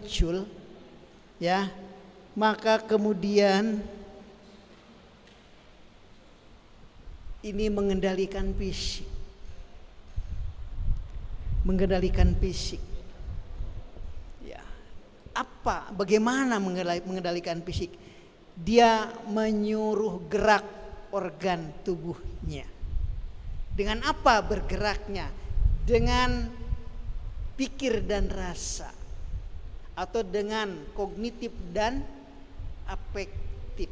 muncul, ya, maka kemudian ini mengendalikan fisik. Ya. Bagaimana mengendalikan fisik? Dia menyuruh gerak organ tubuhnya. Dengan apa bergeraknya? Dengan pikir dan rasa, atau dengan kognitif dan afektif.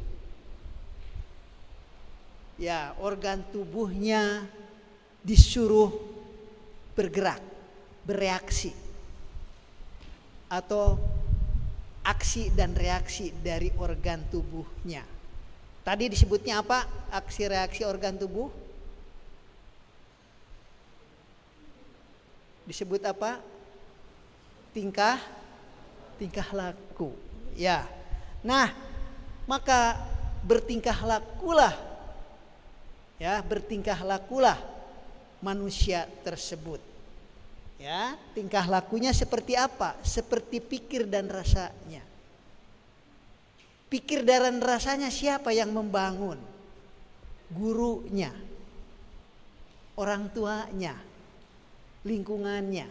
Ya, organ tubuhnya disuruh bergerak, bereaksi, atau aksi dan reaksi dari organ tubuhnya. Tadi disebutnya apa? Aksi reaksi organ tubuh disebut apa? Tingkah laku. Ya. Nah, maka bertingkah lakulah manusia tersebut. Ya, tingkah lakunya seperti apa? Seperti pikir dan rasanya. Pikir dan rasanya siapa yang membangun? Gurunya, orang tuanya, lingkungannya.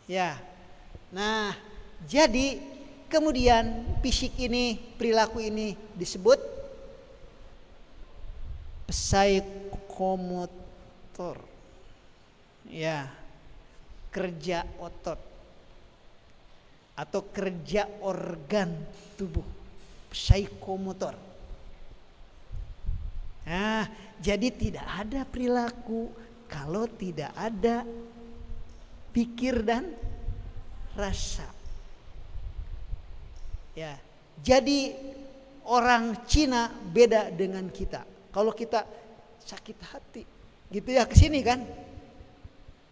Ya. Nah, jadi kemudian fisik ini, perilaku ini disebut psikomotor. Ya, kerja otot atau kerja organ tubuh, psikomotor. Nah, jadi tidak ada perilaku kalau tidak ada pikir dan rasa. Ya, jadi orang Cina beda dengan kita. Kalau kita sakit hati, gitu ya, kesini kan.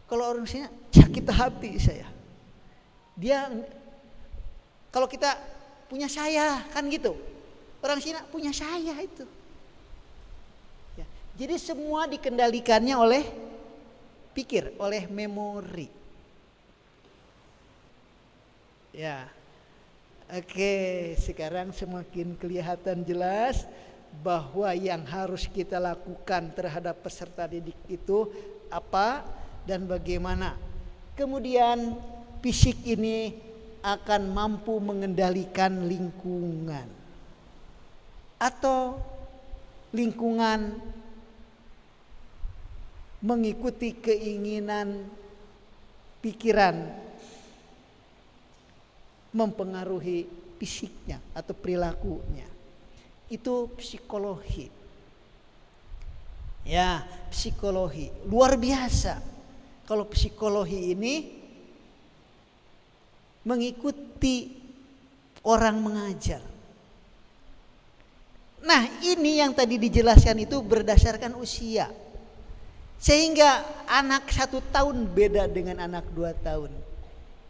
Kalau orang Cina sakit hati saya. Dia, kalau kita punya saya kan gitu. Orang Cina punya saya itu. Ya, jadi semua dikendalikannya oleh pikir, oleh memori. Ya, oke, sekarang semakin kelihatan jelas bahwa yang harus kita lakukan terhadap peserta didik itu apa dan bagaimana. Kemudian fisik ini akan mampu mengendalikan lingkungan, atau lingkungan mengikuti keinginan pikiran, mempengaruhi fisiknya atau perilakunya. Itu psikologi. Ya, psikologi luar biasa. Kalau psikologi ini mengikuti orang mengajar. Nah, ini yang tadi dijelaskan itu berdasarkan usia. Sehingga anak 1 tahun beda dengan anak 2 tahun.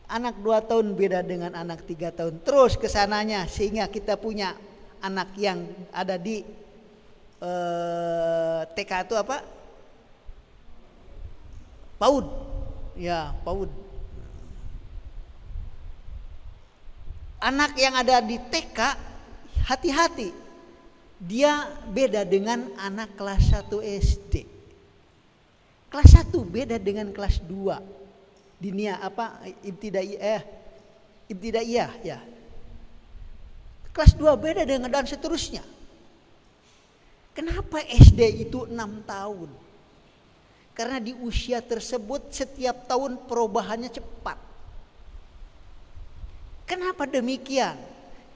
Anak 2 tahun beda dengan anak 3 tahun. Terus kesananya, sehingga kita punya anak yang ada di TK itu apa? PAUD. Ya, PAUD. Anak yang ada di TK, hati-hati. Dia beda dengan anak kelas 1 SD. Kelas 1 beda dengan kelas 2. Dinia apa? Ibtidaiyah ya. Kelas 2 beda dengan dan seterusnya. Kenapa SD itu 6 tahun? Karena di usia tersebut setiap tahun perubahannya cepat. Kenapa demikian?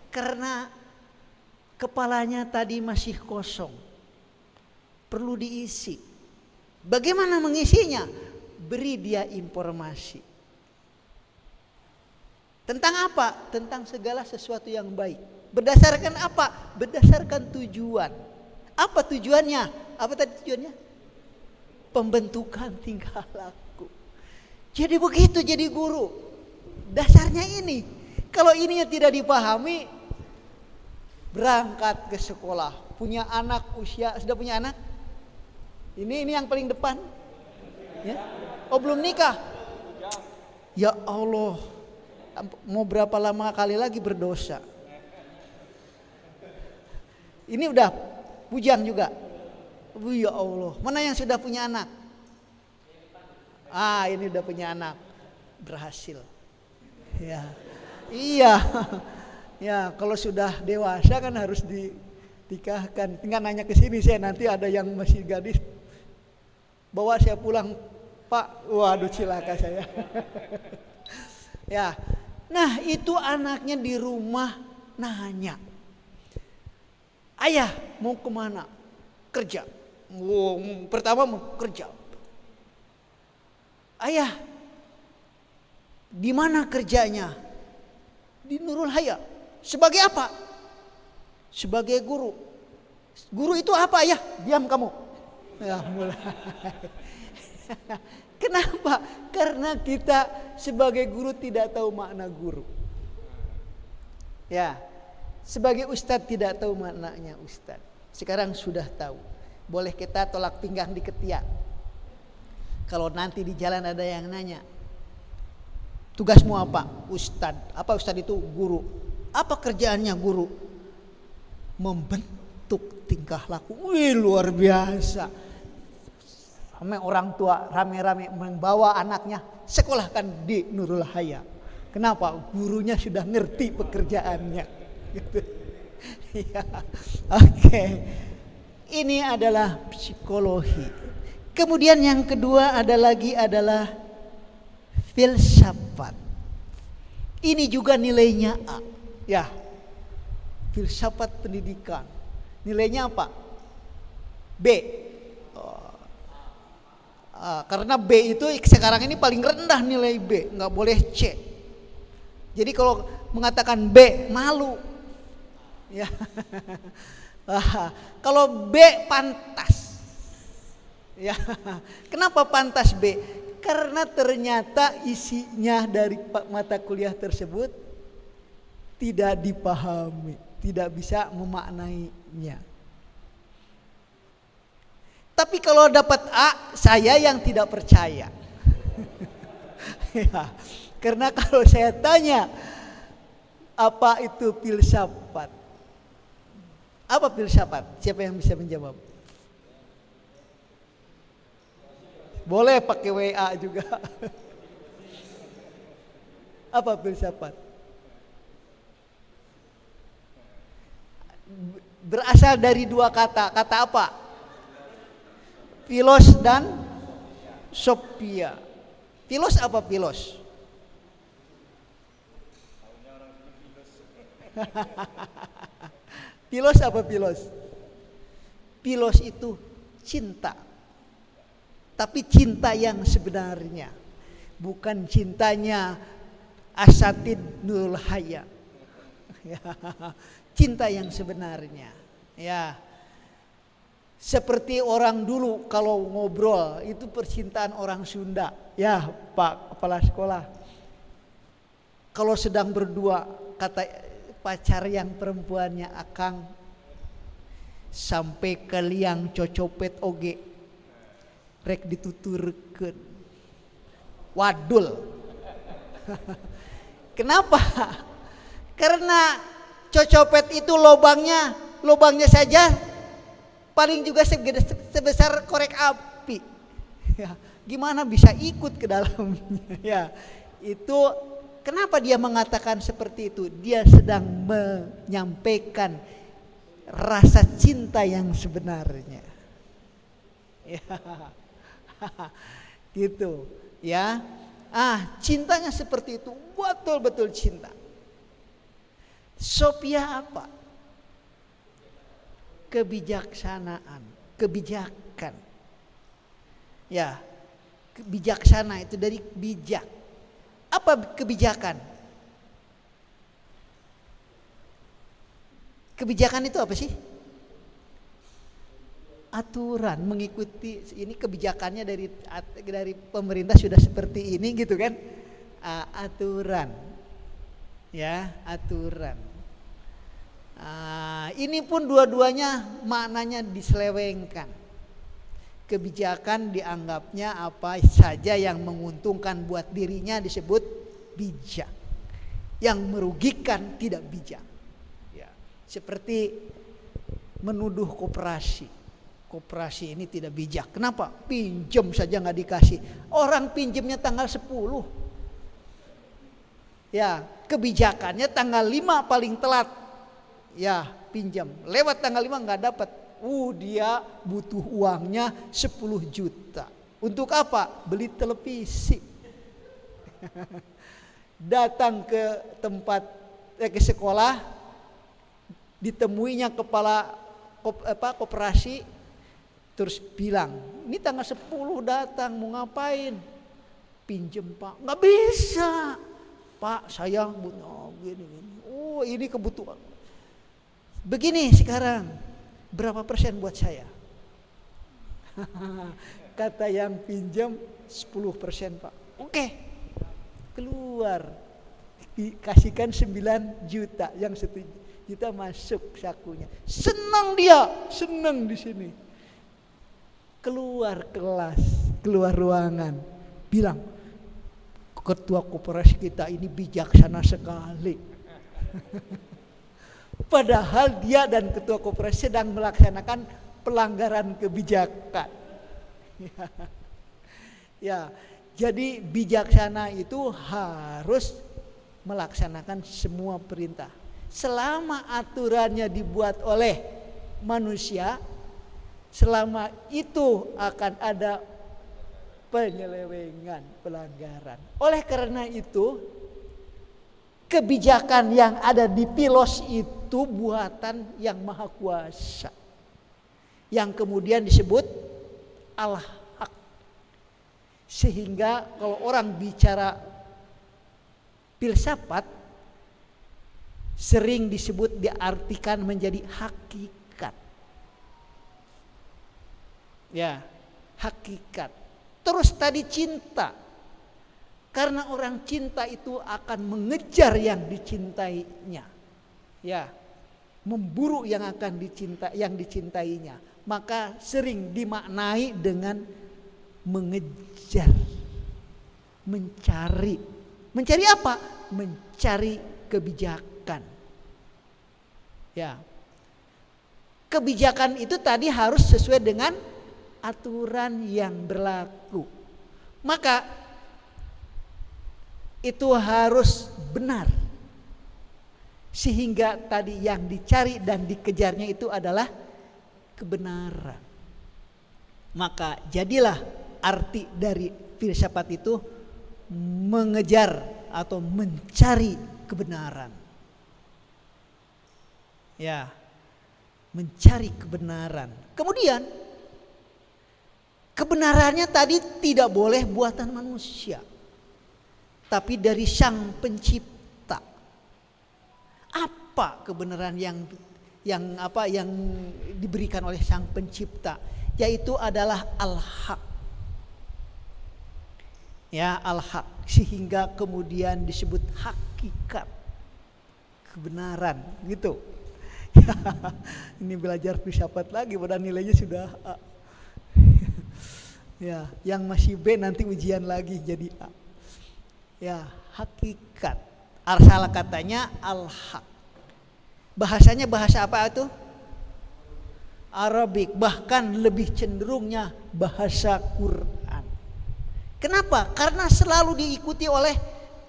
Karena kepalanya tadi masih kosong. Perlu diisi. Bagaimana mengisinya? Beri dia informasi. Tentang apa? Tentang segala sesuatu yang baik. Berdasarkan apa? Berdasarkan tujuan. Apa tujuannya? Apa tadi tujuannya? Pembentukan tingkah laku. Jadi begitu jadi guru. Dasarnya ini. Kalau ini tidak dipahami, berangkat ke sekolah. Punya anak usia, sudah punya anak? Ini yang paling depan. Ya? Oh, belum nikah. Ya Allah. Mau berapa lama kali lagi berdosa? Ini udah bujang juga. Ya Allah, mana yang sudah punya anak? Ini udah punya anak, berhasil. Ya, iya. Ya, kalau sudah dewasa kan harus dinikahkan. Tinggal nanya ke sini, saya nanti ada yang masih gadis, bawa saya pulang, Pak. Waduh, cilaka saya. Ya, nah itu anaknya di rumah nanya, ayah mau kemana? Kerja. Pertama mau kerja. Ayah, di mana kerjanya? Di Nurul Haya. Sebagai apa? Sebagai guru. Guru itu apa ya? Diam kamu. Ya mulai. Kenapa? Karena kita sebagai guru tidak tahu makna guru. Ya, sebagai ustadz tidak tahu maknanya ustadz. Sekarang sudah tahu. Boleh kita tolak pinggang di ketiak. Kalau nanti di jalan ada yang nanya, tugasmu apa? Ustadz. Apa ustadz itu? Guru. Apa kerjaannya guru? Membentuk tingkah laku. Wih, luar biasa. Sampai orang tua rame-rame membawa anaknya sekolahkan di Nurul Haya. Kenapa? Gurunya sudah ngerti pekerjaannya. Gitu. Ya. Oke. Ini adalah psikologi. Kemudian yang kedua adalah filsafat. Ini juga nilainya A. Ya. Filsafat pendidikan. Nilainya apa? B. Karena B itu sekarang ini paling rendah nilai B, nggak boleh C. Jadi kalau mengatakan B malu, ya. Kalau B pantas, ya. Kenapa pantas B? Karena ternyata isinya dari mata kuliah tersebut tidak dipahami, tidak bisa memaknainya. Tapi kalau dapat A, saya yang tidak percaya. Ya, karena kalau saya tanya, apa itu filsafat? Apa filsafat? Siapa yang bisa menjawab? Boleh pakai WA juga. Apa filsafat? Berasal dari dua kata. Kata apa? Filos dan Sophia. Filos apa filos? Filos apa filos? Filos itu cinta. Tapi cinta yang sebenarnya. Bukan cintanya Asatid Nurul Haya. Cinta yang sebenarnya. Ya. Seperti orang dulu kalau ngobrol itu percintaan orang Sunda. Ya Pak Kepala Sekolah. Kalau sedang berdua kata pacar yang perempuannya akang sampai ke liang cocopet oge rek dituturkeun. Wadul. Kenapa? Karena cocopet itu lubangnya saja paling juga sebesar korek api. Ya, gimana bisa ikut ke dalamnya? Ya, itu kenapa dia mengatakan seperti itu? Dia sedang menyampaikan rasa cinta yang sebenarnya. Ya, gitu. Ya, cintanya seperti itu, betul-betul cinta. Sophia apa? Kebijaksanaan, kebijakan. Ya, bijaksana itu dari bijak. Apa kebijakan? Kebijakan itu apa sih? Aturan, mengikuti ini kebijakannya dari pemerintah sudah seperti ini gitu kan? Aturan. Ya, aturan. Ini pun dua-duanya maknanya diselewengkan. Kebijakan dianggapnya apa saja yang menguntungkan buat dirinya disebut bijak. Yang merugikan tidak bijak. Ya, seperti menuduh koperasi. Koperasi ini tidak bijak. Kenapa? Pinjam saja nggak dikasih. Orang pinjamnya tanggal 10. Ya, kebijakannya tanggal 5 paling telat. Ya, pinjam. Lewat tanggal 5 nggak dapat. Dia butuh uangnya 10 juta. Untuk apa? Beli televisi. Datang ke tempat ke sekolah, ditemuinya kepala koperasi, terus bilang, ini tanggal 10 datang, mau ngapain? Pinjem Pak. Nggak bisa Pak, saya gini. Oh, ini kebutuhan. Begini sekarang, berapa persen buat saya? Kata yang pinjam 10% Pak. Oke. Keluar. Dikasihkan 9 juta, yang 1 juta masuk sakunya. Senang dia, senang di sini. Keluar kelas, keluar ruangan, bilang, ketua koperasi kita ini bijaksana sekali. Padahal dia dan ketua koperasi sedang melaksanakan pelanggaran kebijakan. Ya, jadi bijaksana itu harus melaksanakan semua perintah. Selama aturannya dibuat oleh manusia, selama itu akan ada penyelewengan, pelanggaran. Oleh karena itu, kebijakan yang ada di Pilos itu buatan yang maha kuasa, yang kemudian disebut al-haq. Sehingga kalau orang bicara filsafat, sering disebut, diartikan menjadi hakikat. Ya, hakikat. Terus tadi cinta. Karena orang cinta itu akan mengejar yang dicintainya. Ya, memburu yang akan yang dicintainya. Maka sering dimaknai dengan mengejar, mencari. Mencari apa? Mencari kebijakan. Ya. Kebijakan itu tadi harus sesuai dengan aturan yang berlaku. Maka itu harus benar. Sehingga tadi yang dicari dan dikejarnya itu adalah kebenaran. Maka jadilah arti dari filsafat itu mengejar atau mencari kebenaran. Ya, mencari kebenaran. Kemudian kebenarannya tadi tidak boleh buatan manusia, tapi dari Sang Pencipta. Apa kebenaran yang diberikan oleh Sang Pencipta? Yaitu adalah al-haq. Ya, al-haq, sehingga kemudian disebut hakikat, kebenaran, gitu. Ini belajar filsafat lagi, padahal nilainya sudah A. Ya, yang masih B nanti ujian lagi jadi A. Ya, hakikat. Asal katanya al-haq. Bahasanya bahasa apa itu? Arabik, bahkan lebih cenderungnya bahasa Quran. Kenapa? Karena selalu diikuti oleh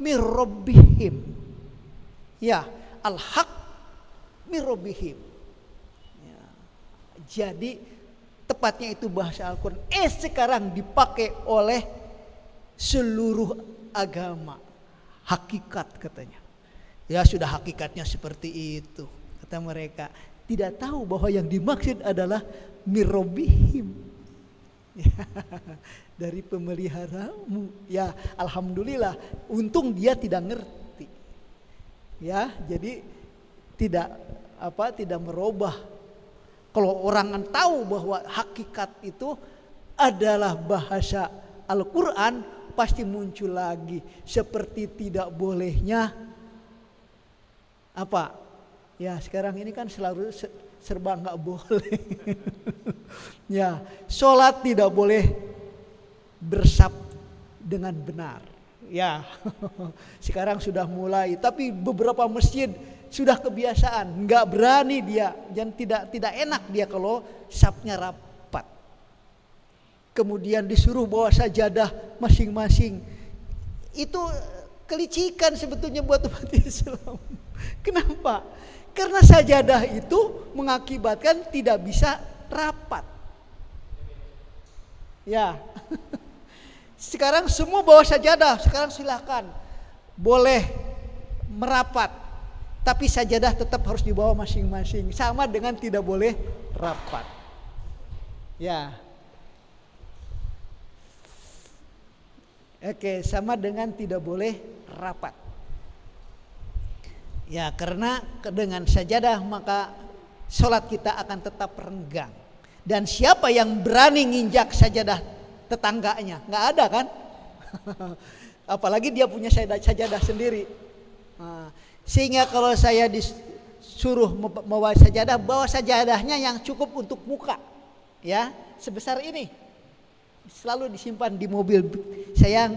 mirrobbihim. Ya, al-haq mirrobbihim. Ya. Jadi tepatnya itu bahasa Al-Quran. Sekarang dipakai oleh seluruh agama. Hakikat katanya. Ya sudah, hakikatnya seperti itu, kata mereka. Tidak tahu bahwa yang dimaksud adalah mirrobbihim. Ya, dari pemeliharamu. Ya, alhamdulillah, untung dia tidak ngerti. Ya, jadi tidak merubah. Kalau orang tahu bahwa hakikat itu adalah bahasa Al-Quran, pasti muncul lagi seperti tidak bolehnya apa? Ya, sekarang ini kan selalu serba nggak boleh. Ya, sholat tidak boleh bersab dengan benar. Ya, sekarang sudah mulai. Tapi beberapa masjid sudah kebiasaan, nggak berani dia, dan tidak enak dia kalau sapnya rapat. Kemudian disuruh bawa sajadah masing-masing. Itu kelicikan sebetulnya buat umat Islam. Kenapa? Karena sajadah itu mengakibatkan tidak bisa rapat. Ya. Sekarang semua bawa sajadah, sekarang silakan boleh merapat, tapi sajadah tetap harus dibawa masing-masing, sama dengan tidak boleh rapat. Ya, oke, sama dengan tidak boleh rapat. Ya, karena dengan sajadah maka sholat kita akan tetap renggang. Dan siapa yang berani nginjak sajadah tetangganya? Nggak ada kan? Apalagi dia punya sajadah sendiri. Sehingga kalau saya disuruh bawa sajadahnya yang cukup untuk muka, ya, sebesar ini, selalu disimpan di mobil. Saya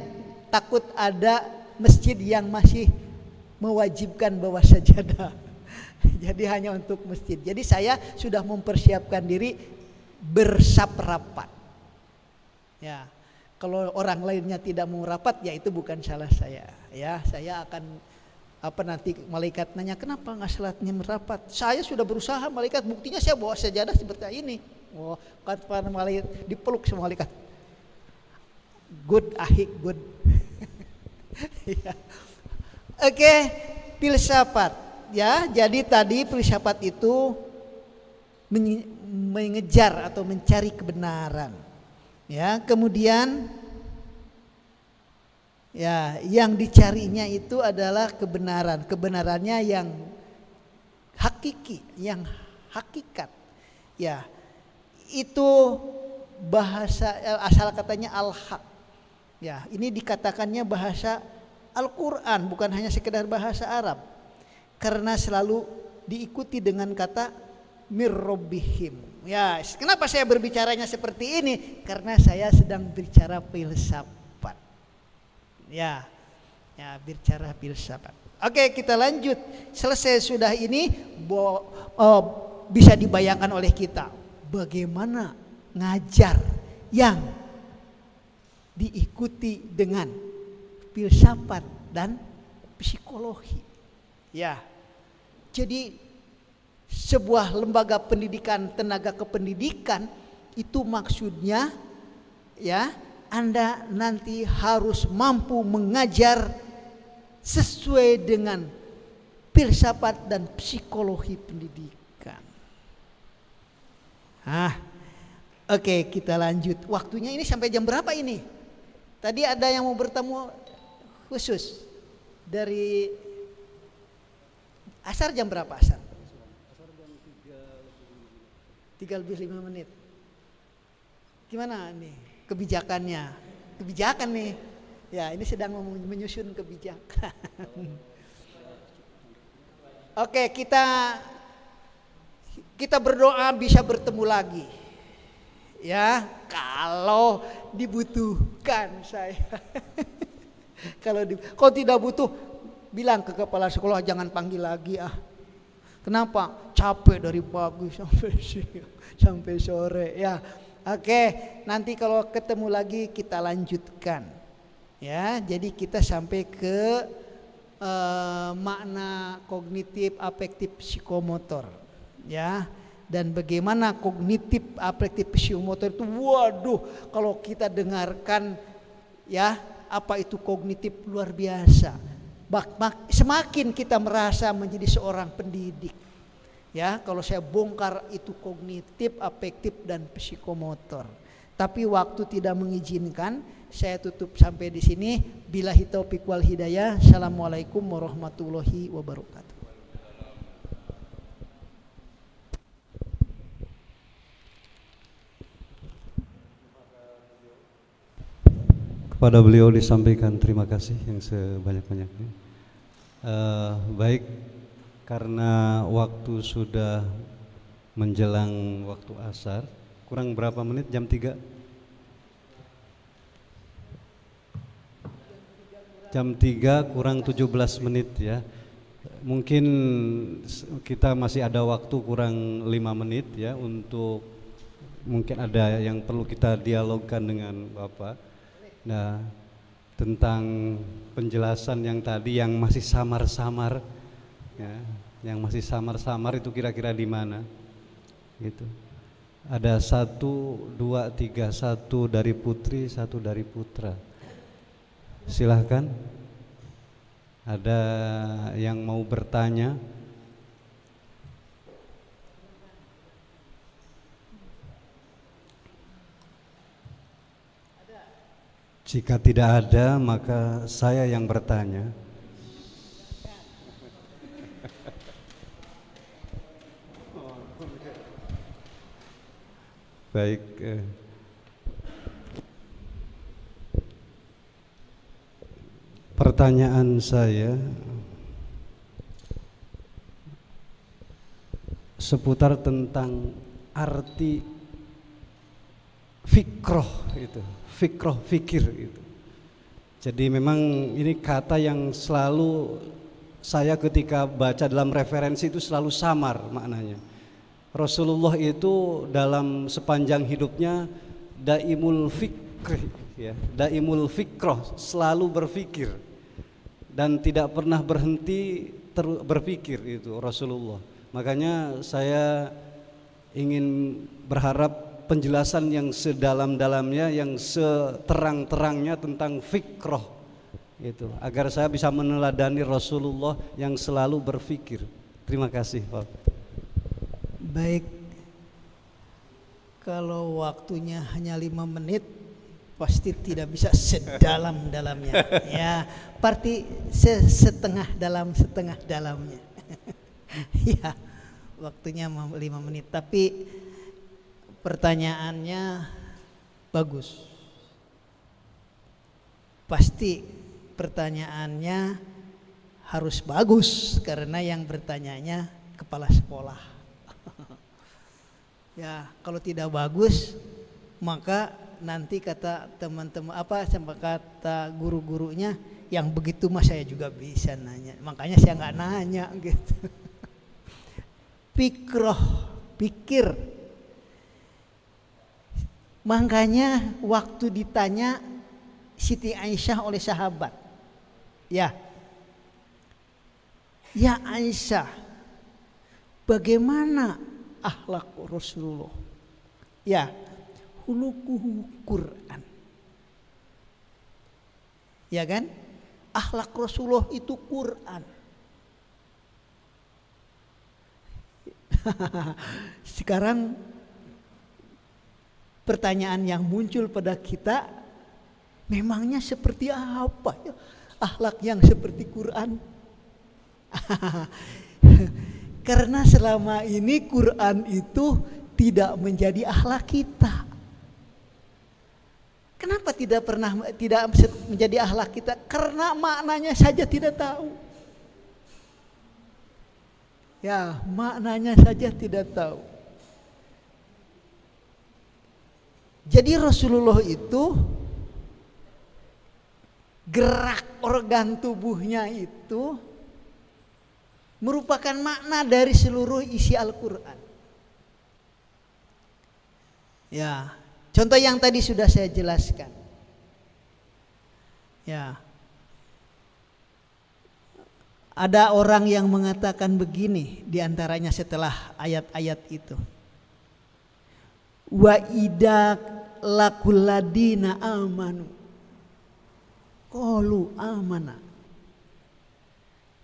takut ada masjid yang masih mewajibkan bawa sajadah. Jadi hanya untuk masjid. Jadi saya sudah mempersiapkan diri bersap rapat. Ya, kalau orang lainnya tidak mau rapat, ya itu bukan salah saya. Ya, saya akan nanti malaikat nanya kenapa nggak salatnya merapat. Saya sudah berusaha, malaikat, buktinya saya bawa sajadah seperti ini. Oh, kata malaikat, dipeluk sama malaikat. Good, ahi, good. Ya. Oke, filsafat. Ya, jadi tadi filsafat itu mengejar atau mencari kebenaran. Ya, kemudian ya yang dicarinya itu adalah kebenaran. Kebenarannya yang hakiki, yang hakikat. Ya, itu bahasa asal katanya al-haq. Ya, ini dikatakannya bahasa Al-Quran, bukan hanya sekedar bahasa Arab. Karena selalu diikuti dengan kata mirrobbihim. Ya, kenapa saya berbicaranya seperti ini? Karena saya sedang bicara filsafat. Ya, bicara filsafat. Oke, kita lanjut. Selesai sudah ini, bisa dibayangkan oleh kita bagaimana ngajar yang diikuti dengan filsafat dan psikologi. Ya, jadi sebuah lembaga pendidikan, tenaga kependidikan itu maksudnya ya Anda nanti harus mampu mengajar sesuai dengan filsafat dan psikologi pendidikan. Oke, kita lanjut. Waktunya ini sampai jam berapa ini? Tadi ada yang mau bertemu khusus dari asar jam berapa asar? 3:05. Gimana nih kebijakannya? Kebijakan nih. Ya, ini sedang menyusun kebijakan. Oke, kita berdoa bisa bertemu lagi. Ya, kalau dibutuhkan saya. Kalau tidak butuh, bilang ke kepala sekolah jangan panggil lagi ah. Kenapa? Capek dari pagi sampai sore ya. Oke, nanti kalau ketemu lagi kita lanjutkan. Ya, jadi kita sampai ke makna kognitif, afektif, psikomotor. Ya. Dan bagaimana kognitif, afektif, psikomotor itu, waduh, kalau kita dengarkan ya, apa itu kognitif luar biasa. Semakin kita merasa menjadi seorang pendidik. Ya, kalau saya bongkar itu kognitif, afektif dan psikomotor. Tapi waktu tidak mengizinkan, saya tutup sampai di sini. Billahi taufiq wal hidayah. Assalamualaikum warahmatullahi wabarakatuh. Kepada beliau disampaikan terima kasih yang sebanyak-banyaknya. Baik, karena waktu sudah menjelang waktu asar, kurang berapa menit? Jam 3? jam 3 kurang 17 menit ya. Mungkin kita masih ada waktu kurang 5 menit ya untuk mungkin ada yang perlu kita dialogkan dengan Bapak. Nah, tentang penjelasan yang tadi yang masih samar-samar ya, yang masih samar-samar itu kira-kira di mana? Gitu. Ada 1, 2, 3, 1 dari putri, 1 dari putra. Silahkan. Ada yang mau bertanya? Jika tidak ada, maka saya yang bertanya. Baik. Pertanyaan saya seputar tentang arti fikroh itu, fikroh, fikir itu. Jadi memang ini kata yang selalu saya ketika baca dalam referensi itu selalu samar maknanya. Rasulullah itu dalam sepanjang hidupnya daimul fikri ya, daimul fikroh, selalu berpikir dan tidak pernah berhenti berpikir itu Rasulullah. Makanya saya ingin berharap penjelasan yang sedalam-dalamnya, yang seterang-terangnya tentang fikroh itu, agar saya bisa meneladani Rasulullah yang selalu berpikir. Terima kasih Pak. Baik, kalau waktunya hanya 5 menit pasti tidak bisa sedalam-dalamnya ya, parti setengah dalamnya ya, waktunya 5 menit, tapi pertanyaannya bagus. Pasti pertanyaannya harus bagus karena yang bertanyanya kepala sekolah. Ya, kalau tidak bagus maka nanti kata teman-teman sama kata guru-gurunya, yang begitu mah saya juga bisa nanya. Makanya saya nggak nanya gitu. Fikroh, pikir. Makanya waktu ditanya Siti Aisyah oleh sahabat, ya Aisyah, bagaimana akhlak Rasulullah? Ya, hulukuhu Quran. Ya kan? Akhlak Rasulullah itu Quran. Sekarang pertanyaan yang muncul pada kita, memangnya seperti apa ya akhlak yang seperti Quran? Karena selama ini Quran itu tidak menjadi akhlak kita. Kenapa tidak menjadi akhlak kita? Karena maknanya saja tidak tahu. Ya, maknanya saja tidak tahu. Jadi Rasulullah itu gerak organ tubuhnya itu merupakan makna dari seluruh isi Al-Quran. Ya, contoh yang tadi sudah saya jelaskan. Ya, ada orang yang mengatakan begini diantaranya setelah ayat-ayat itu. Wa idza laqul ladina amanu qalu amana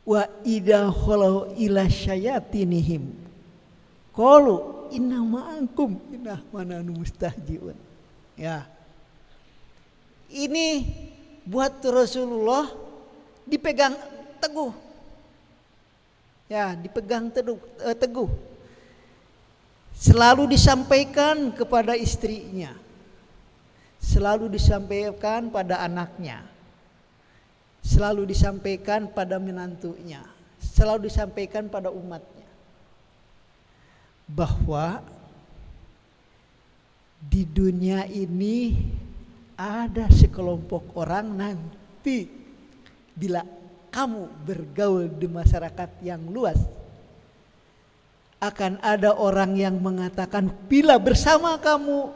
wa idza khalu ila syayatinihim qalu inna ma'akum inna mananu mustahjiun. Ya, ini buat Rasulullah dipegang teguh. Ya, dipegang teguh. Selalu disampaikan kepada istrinya, selalu disampaikan pada anaknya, selalu disampaikan pada menantunya, selalu disampaikan pada umatnya, bahwa di dunia ini ada sekelompok orang nanti bila kamu bergaul di masyarakat yang luas, akan ada orang yang mengatakan bila bersama kamu,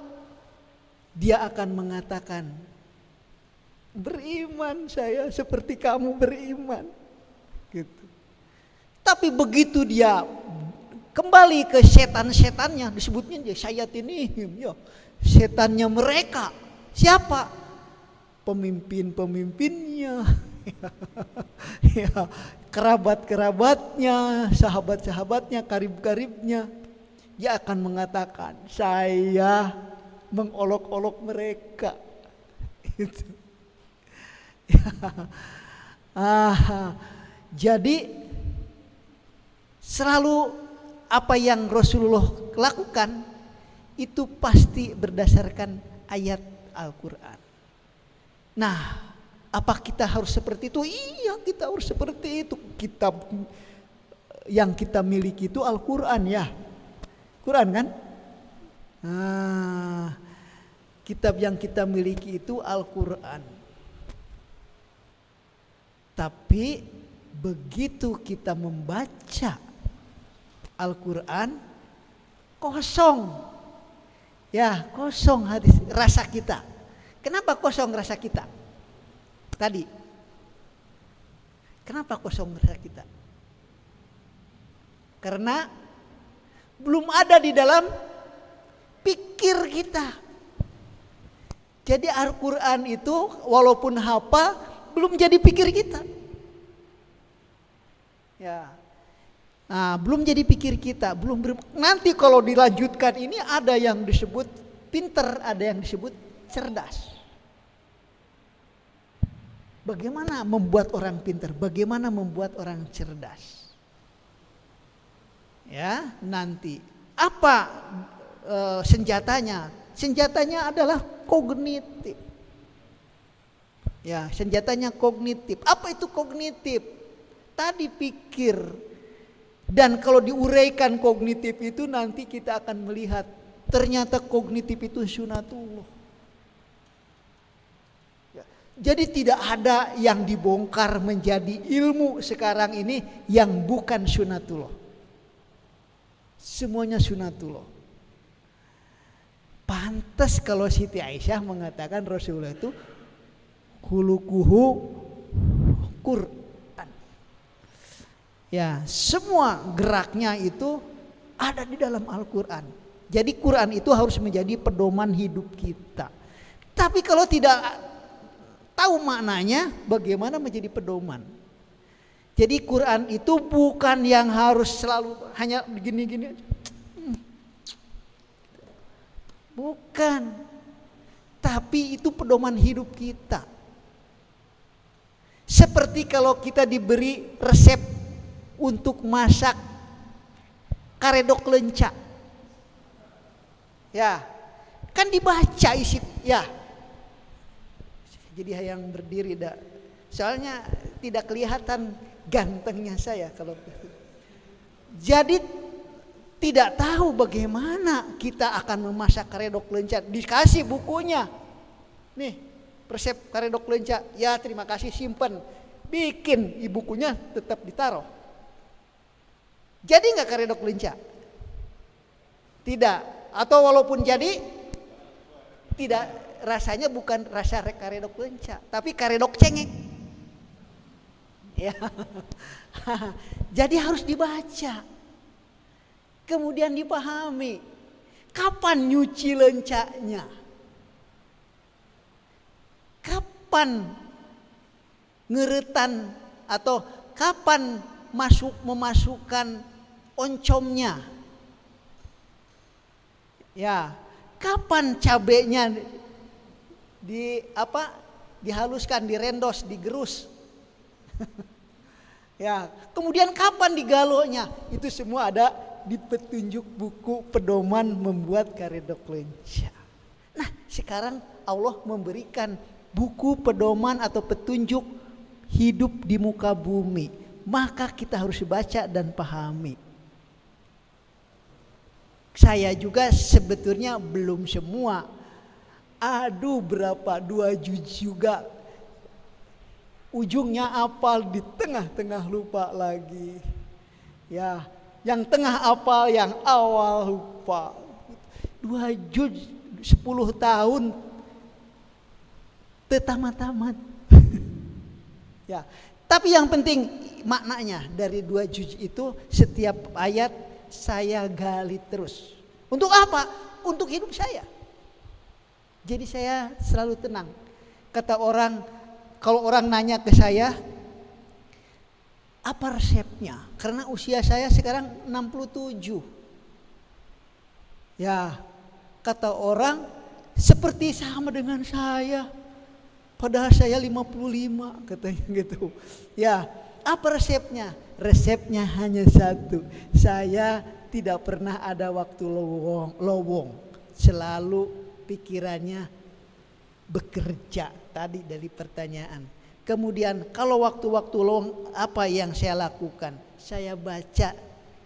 dia akan mengatakan, beriman saya seperti kamu beriman, gitu. Tapi begitu dia kembali ke setan-setannya, disebutnya dia syayatinihim, ya, setannya mereka. Siapa? Pemimpin-pemimpinnya, ya, kerabat-kerabatnya, sahabat-sahabatnya, karib-karibnya. Dia akan mengatakan, saya mengolok-olok mereka. Gitu. Jadi selalu apa yang Rasulullah lakukan itu pasti berdasarkan ayat Al-Quran. Nah, apa kita harus seperti itu? Iya, kita harus seperti itu. Kitab yang kita miliki itu Al-Quran, ya. Quran kan? Nah, kitab yang kita miliki itu Al-Quran. Tapi begitu kita membaca Al-Quran, kosong. Ya, kosong hati rasa kita. Kenapa kosong rasa kita? Tadi. Kenapa kosong rasa kita? Karena belum ada di dalam pikir kita. Jadi Al-Quran itu walaupun hafal belum jadi pikir kita. Ya. Nah, belum jadi pikir kita, nanti kalau dilanjutkan ini ada yang disebut pinter, ada yang disebut cerdas. Bagaimana membuat orang pinter? Bagaimana membuat orang cerdas? Ya, nanti apa senjatanya? Senjatanya adalah kognitif. Ya, senjatanya kognitif. Apa itu kognitif? Tadi pikir. Dan kalau diuraikan kognitif itu nanti kita akan melihat ternyata kognitif itu sunatullah. Ya. Jadi tidak ada yang dibongkar menjadi ilmu sekarang ini yang bukan sunatullah. Semuanya sunatullah. Pantas kalau Siti Aisyah mengatakan Rasulullah itu khuluquhu Qur'an. Ya, semua geraknya itu ada di dalam Al-Quran. Jadi Quran itu harus menjadi pedoman hidup kita. Tapi kalau tidak tahu maknanya, bagaimana menjadi pedoman? Jadi Quran itu bukan yang harus selalu hanya begini-gini aja. Bukan. Tapi itu pedoman hidup kita. Seperti kalau kita diberi resep untuk masak karedok lenca. Ya, kan dibaca isi, ya. Jadi yang berdiri dah. Soalnya tidak kelihatan gantengnya saya kalau. Jadi tidak tahu bagaimana kita akan memasak karedok lenca. Dikasih bukunya. Nih, resep karedok lenca. Ya, terima kasih, simpen. Bikin bukunya tetap ditaruh. Jadi nggak karedok lenca? Tidak. Atau walaupun jadi, tidak, rasanya bukan rasa karedok lenca, tapi karedok cengek. Ya. Jadi harus dibaca. Kemudian dipahami. Kapan nyuci lencanya? Kapan ngeretan atau kapan memasukkan oncomnya, ya, kapan cabenya dihaluskan, direndos, digerus, ya, kemudian kapan digalonya, itu semua ada di petunjuk buku pedoman membuat karedok lenca. Nah, sekarang Allah memberikan buku pedoman atau petunjuk hidup di muka bumi, maka kita harus baca dan pahami. Saya juga sebetulnya belum semua. Aduh, berapa 2 juz juga ujungnya apal, di tengah-tengah lupa lagi. Ya, yang tengah apal, yang awal lupa. 2 juz 10 tahun tetamat-tamat. Ya, tapi yang penting maknanya dari 2 juz itu, setiap ayat saya gali terus. Untuk apa? Untuk hidup saya. Jadi saya selalu tenang. Kata orang, kalau orang nanya ke saya, apa resepnya? Karena usia saya sekarang 67. Ya, kata orang seperti sama dengan saya. Padahal saya 55, katanya gitu. Ya, apa resepnya? Resepnya hanya satu. Saya tidak pernah ada waktu lowong. Selalu pikirannya bekerja, tadi dari pertanyaan. Kemudian kalau waktu-waktu lowong, apa yang saya lakukan? Saya baca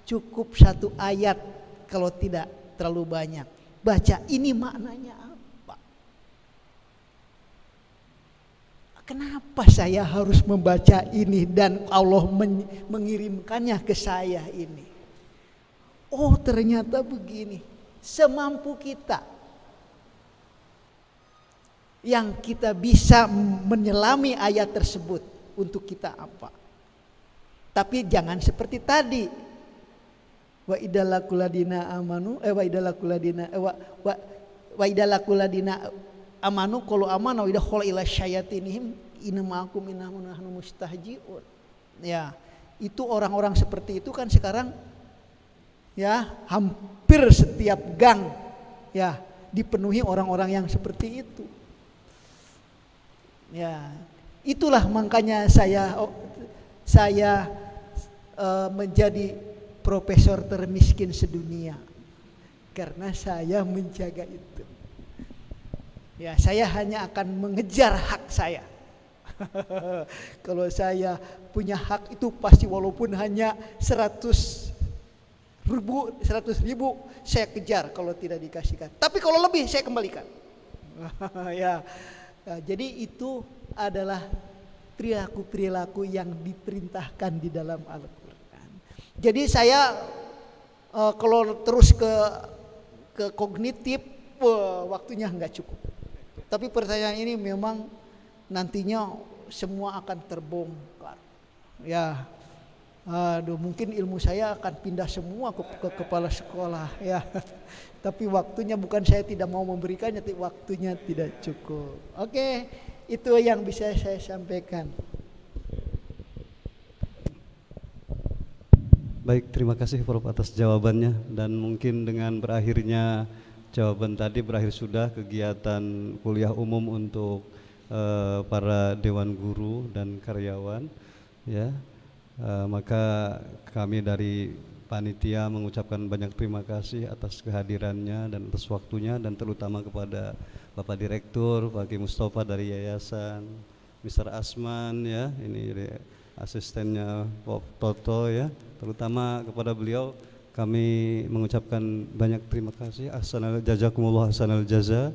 cukup 1 ayat, kalau tidak terlalu banyak. Baca ini maknanya apa? Kenapa saya harus membaca ini dan Allah mengirimkannya ke saya ini? Oh, ternyata begini. Semampu kita yang kita bisa menyelami ayat tersebut, untuk kita apa. Tapi jangan seperti tadi. Wa idalakuladina amanu wa idalakuladina amanu qalu amana wa idkhul ila syayatinihim inamakum innahum nahnu mustahjiun. Ya, itu orang-orang seperti itu kan sekarang ya hampir setiap gang ya dipenuhi orang-orang yang seperti itu. Ya, itulah makanya saya menjadi profesor termiskin sedunia, karena saya menjaga itu. Ya, saya hanya akan mengejar hak saya. Kalau saya punya hak itu pasti, walaupun hanya 100 ribu saya kejar kalau tidak dikasihkan. Tapi kalau lebih saya kembalikan. Ya. Jadi itu adalah perilaku-perilaku yang diperintahkan di dalam Al-Quran. Jadi saya kalau terus ke kognitif, waktunya nggak cukup. Tapi pertanyaan ini memang nantinya semua akan terbongkar. Ya, mungkin ilmu saya akan pindah semua ke kepala sekolah. Ya. Tapi waktunya, bukan saya tidak mau memberikannya, tapi waktunya tidak cukup. Oke, itu yang bisa saya sampaikan. Baik, terima kasih Prof atas jawabannya. Dan mungkin dengan berakhirnya jawaban tadi, berakhir sudah kegiatan kuliah umum untuk para dewan guru dan karyawan. Ya, maka kami dari panitia mengucapkan banyak terima kasih atas kehadirannya dan atas waktunya, dan terutama kepada Bapak Direktur, Pak Ki Mustafa dari Yayasan, Mr. Asman ya, ini asistennya Pak Toto ya, terutama kepada beliau kami mengucapkan banyak terima kasih. Ahsanal jazakumullah ahsanal jaza.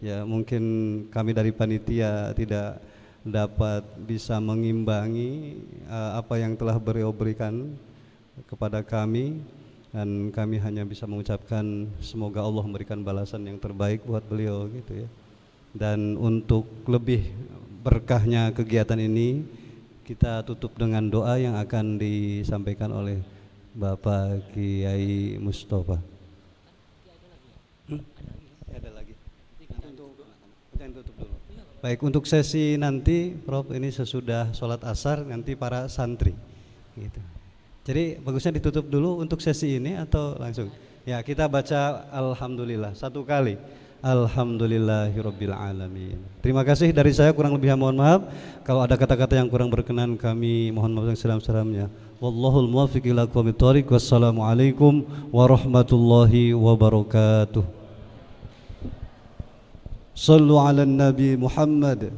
Ya, mungkin kami dari panitia tidak dapat bisa mengimbangi apa yang telah beliau berikan kepada kami, dan kami hanya bisa mengucapkan semoga Allah memberikan balasan yang terbaik buat beliau gitu ya. Dan untuk lebih berkahnya kegiatan ini, kita tutup dengan doa yang akan disampaikan oleh Bapak Kiai Mustafa. Ada lagi. Tutup dulu. Baik, untuk sesi nanti Prof, ini sesudah sholat asar nanti para santri gitu. Jadi bagusnya ditutup dulu untuk sesi ini atau langsung? Ya, kita baca Alhamdulillah 1 kali. Alhamdulillahirabbil alamin. Terima kasih dari saya, kurang lebihnya mohon maaf. Kalau ada kata-kata yang kurang berkenan kami mohon maaf yang sedalam-dalamnya. Wallahul muwaffiq ila aqwamit thoriq. Wassalamualaikum warahmatullahi wabarakatuh. Sallu ala Nabi Muhammad.